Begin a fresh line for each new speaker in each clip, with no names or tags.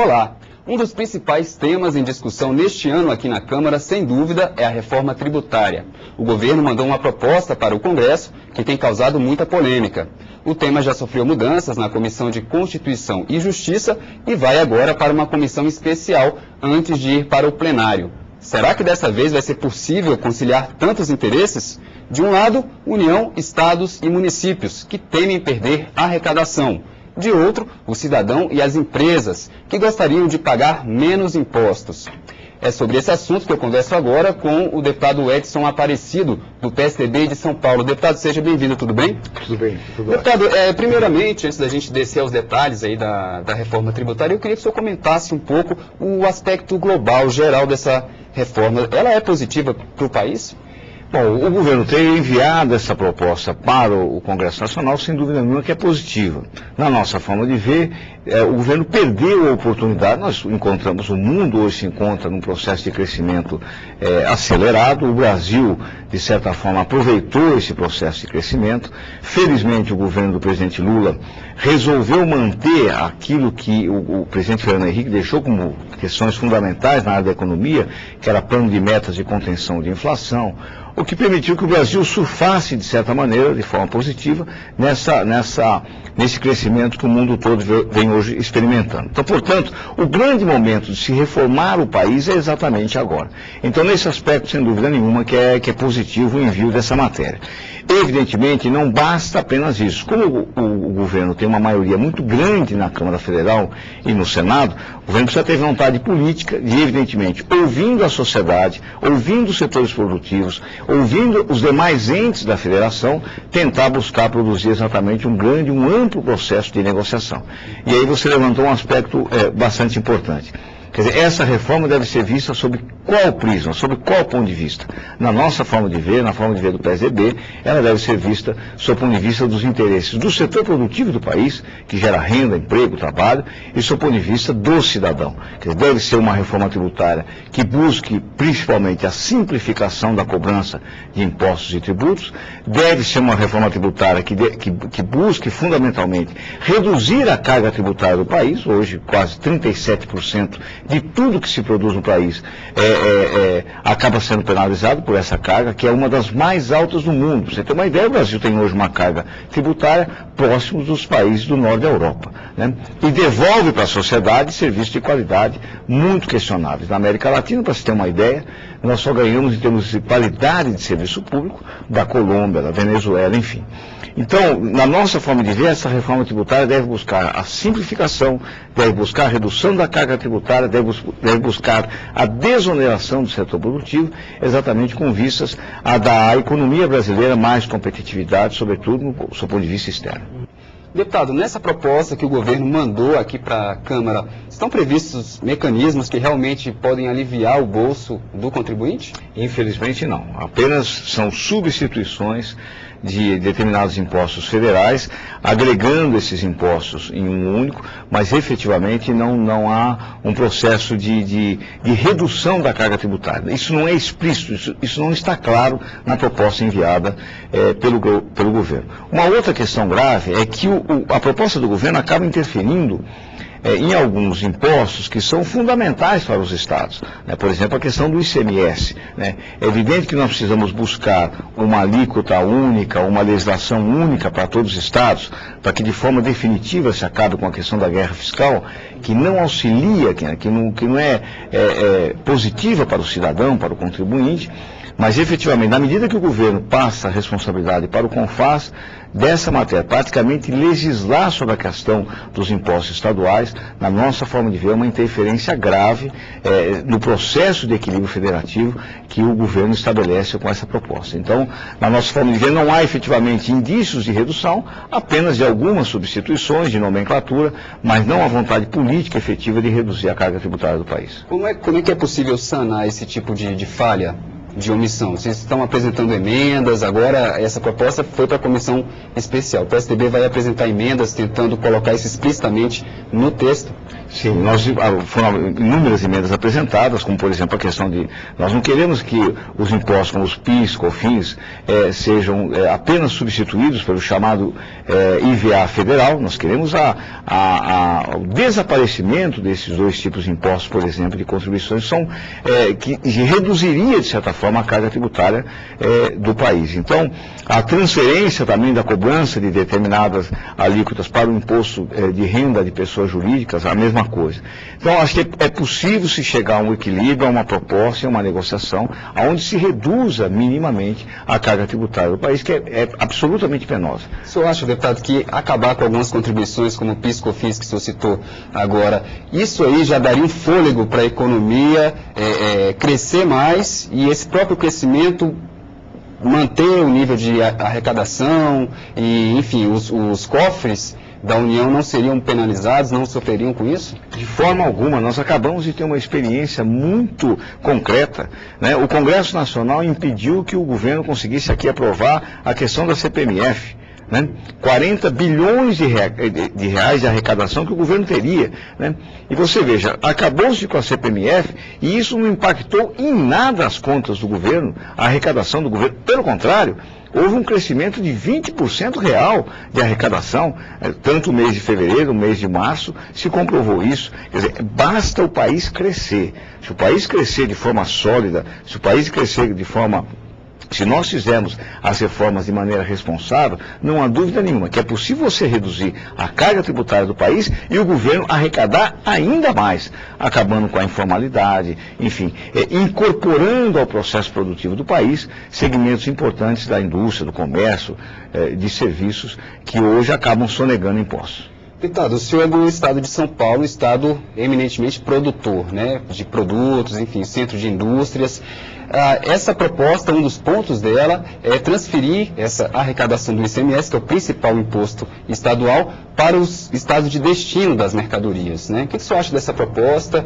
Olá! Um dos principais temas em discussão neste ano aqui na Câmara, sem dúvida, é a reforma tributária. O governo mandou uma proposta para o Congresso que tem causado muita polêmica. O tema já sofreu mudanças na Comissão de Constituição e Justiça e vai agora para uma comissão especial antes de ir para o plenário. Será que dessa vez vai ser possível conciliar tantos interesses? De um lado, União, estados e municípios, que temem perder a arrecadação. De outro, o cidadão e as empresas, que gostariam de pagar menos impostos. É sobre esse assunto que eu converso agora com o deputado Edson Aparecido, do PSDB de São Paulo. Deputado, seja bem-vindo, tudo bem?
Tudo bem, tudo bem.
Deputado, primeiramente, antes da gente descer aos detalhes aí da reforma tributária, eu queria que o senhor comentasse um pouco o aspecto global, geral dessa reforma. Ela é positiva para o país?
Bom, o governo tem enviado essa proposta para o Congresso Nacional, sem dúvida nenhuma que é positiva. Na nossa forma de ver, o governo perdeu a oportunidade. Nós encontramos, o mundo hoje se encontra num processo de crescimento acelerado. O Brasil, de certa forma, aproveitou esse processo de crescimento. Felizmente, o governo do presidente Lula resolveu manter aquilo que o presidente Fernando Henrique deixou como questões fundamentais na área da economia, que era plano de metas de contenção de inflação, o que permitiu que o Brasil surfasse, de certa maneira, de forma positiva, nesse crescimento que o mundo todo vem hoje experimentando. Então, portanto, o grande momento de se reformar o país é exatamente agora. Então, nesse aspecto, sem dúvida nenhuma, que é positivo o envio dessa matéria. Evidentemente, não basta apenas isso. Como o governo tem uma maioria muito grande na Câmara Federal e no Senado, o governo precisa ter vontade política de, evidentemente, ouvindo a sociedade, ouvindo os setores produtivos, ouvindo os demais entes da federação, tentar buscar produzir exatamente um amplo processo de negociação. E aí você levantou um aspecto bastante importante. Quer dizer, essa reforma deve ser vista sob qual prisma, sob qual ponto de vista? Na nossa forma de ver, na forma de ver do PSDB, ela deve ser vista sob o ponto de vista dos interesses do setor produtivo do país, que gera renda, emprego, trabalho, e sob o ponto de vista do cidadão. Quer dizer, deve ser uma reforma tributária que busque principalmente a simplificação da cobrança de impostos e tributos, deve ser uma reforma tributária que busque fundamentalmente reduzir a carga tributária do país. Hoje quase 37% de tudo que se produz no país acaba sendo penalizado por essa carga, que é uma das mais altas do mundo. Você tem uma ideia, o Brasil tem hoje uma carga tributária próximos dos países do norte da Europa, né? E devolve para a sociedade serviços de qualidade muito questionáveis. Na América Latina, para se ter uma ideia, nós só ganhamos em termos de qualidade de serviço público da Colômbia, da Venezuela, enfim. Então, na nossa forma de ver, essa reforma tributária deve buscar a simplificação, deve buscar a redução da carga tributária, deve buscar a desoneração do setor produtivo, exatamente com vistas a dar à economia brasileira mais competitividade, sobretudo do seu ponto de vista externo.
Deputado, nessa proposta que o governo mandou aqui para a Câmara, estão previstos mecanismos que realmente podem aliviar o bolso do contribuinte?
Infelizmente não. Apenas são substituições de determinados impostos federais, agregando esses impostos em um único, mas efetivamente não há um processo de redução da carga tributária. Isso não é explícito, isso não está claro na proposta enviada pelo governo. Uma outra questão grave é que a proposta do governo acaba interferindo em alguns impostos que são fundamentais para os estados, né? Por exemplo, a questão do ICMS, né? É evidente que nós precisamos buscar uma alíquota única, uma legislação única para todos os estados, para que de forma definitiva se acabe com a questão da guerra fiscal, que não auxilia, que não é positiva para o cidadão, para o contribuinte. Mas, efetivamente, na medida que o governo passa a responsabilidade para o CONFAS, dessa matéria, praticamente legislar sobre a questão dos impostos estaduais, na nossa forma de ver, é uma interferência grave no processo de equilíbrio federativo que o governo estabelece com essa proposta. Então, na nossa forma de ver, não há efetivamente indícios de redução, apenas de algumas substituições de nomenclatura, mas não há vontade política efetiva de reduzir a carga tributária do país.
Como é que é possível sanar esse tipo de falha? de omissão. Vocês estão apresentando emendas, agora essa proposta foi para a comissão especial. O PSDB vai apresentar emendas tentando colocar isso explicitamente no texto?
Sim, foram inúmeras emendas apresentadas, como por exemplo a questão de, nós não queremos que os impostos como os PIS, COFINS, sejam apenas substituídos pelo chamado IVA federal. Nós queremos o desaparecimento desses dois tipos de impostos, por exemplo, de contribuições, que reduziria, de certa forma, a carga tributária do país. Então, a transferência também da cobrança de determinadas alíquotas para o imposto de renda de pessoas jurídicas, a mesma coisa. Então, acho que é possível se chegar a um equilíbrio, a uma proposta, a uma negociação, onde se reduza minimamente a carga tributária do país, que é absolutamente penosa.
O senhor acha, deputado, que acabar com algumas contribuições, como o PIS, COFINS, que o senhor citou agora, isso aí já daria um fôlego para a economia crescer mais e esse próprio crescimento manter o nível de arrecadação e, enfim, os cofres da União não seriam penalizados, não sofreriam com isso?
De forma alguma. Nós acabamos de ter uma experiência muito concreta, né? O Congresso Nacional impediu que o governo conseguisse aqui aprovar a questão da CPMF. Né? 40 bilhões de reais de arrecadação que o governo teria. Né? E você veja, acabou-se com a CPMF e isso não impactou em nada as contas do governo, a arrecadação do governo. Pelo contrário, houve um crescimento de 20% real de arrecadação, tanto o mês de fevereiro, o mês de março, se comprovou isso. Quer dizer, basta o país crescer. Se o país crescer de forma sólida, se o país crescer de forma... Se nós fizermos as reformas de maneira responsável, não há dúvida nenhuma que é possível você reduzir a carga tributária do país e o governo arrecadar ainda mais, acabando com a informalidade, enfim, incorporando ao processo produtivo do país segmentos importantes da indústria, do comércio, de serviços, que hoje acabam sonegando impostos.
Deputado, o senhor é do estado de São Paulo, estado eminentemente produtor, né, de produtos, enfim, centro de indústrias. Essa proposta, um dos pontos dela é transferir essa arrecadação do ICMS, que é o principal imposto estadual, para os estados de destino das mercadorias, né? O que o senhor acha dessa proposta?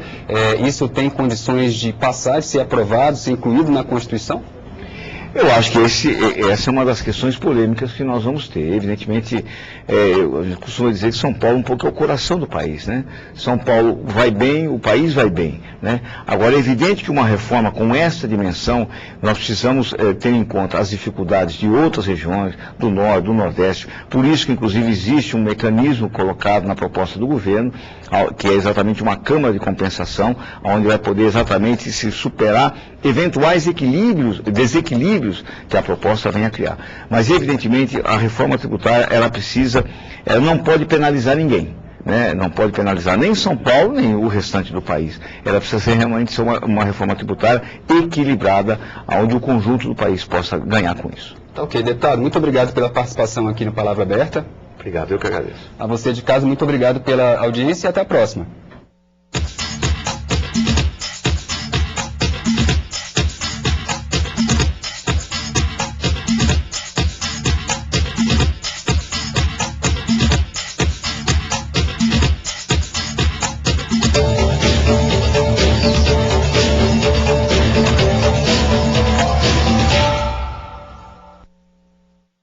Isso tem condições de passar, de ser aprovado, ser incluído na Constituição?
Eu acho que essa é uma das questões polêmicas que nós vamos ter. Evidentemente, a gente costuma dizer que São Paulo um pouco é o coração do país, né? São Paulo vai bem, o país vai bem, né? Agora, é evidente que uma reforma com essa dimensão, nós precisamos ter em conta as dificuldades de outras regiões, do Norte, do Nordeste. Por isso que, inclusive, existe um mecanismo colocado na proposta do governo, que é exatamente uma Câmara de Compensação, onde vai poder exatamente se superar eventuais desequilíbrios que a proposta venha a criar. Mas, evidentemente, a reforma tributária, ela não pode penalizar ninguém, né? Não pode penalizar nem São Paulo, nem o restante do país. Ela precisa realmente ser uma reforma tributária equilibrada, onde o conjunto do país possa ganhar com isso.
Tá ok, deputado. Muito obrigado pela participação aqui no Palavra Aberta.
Obrigado, eu que agradeço.
A você de casa, muito obrigado pela audiência e até a próxima.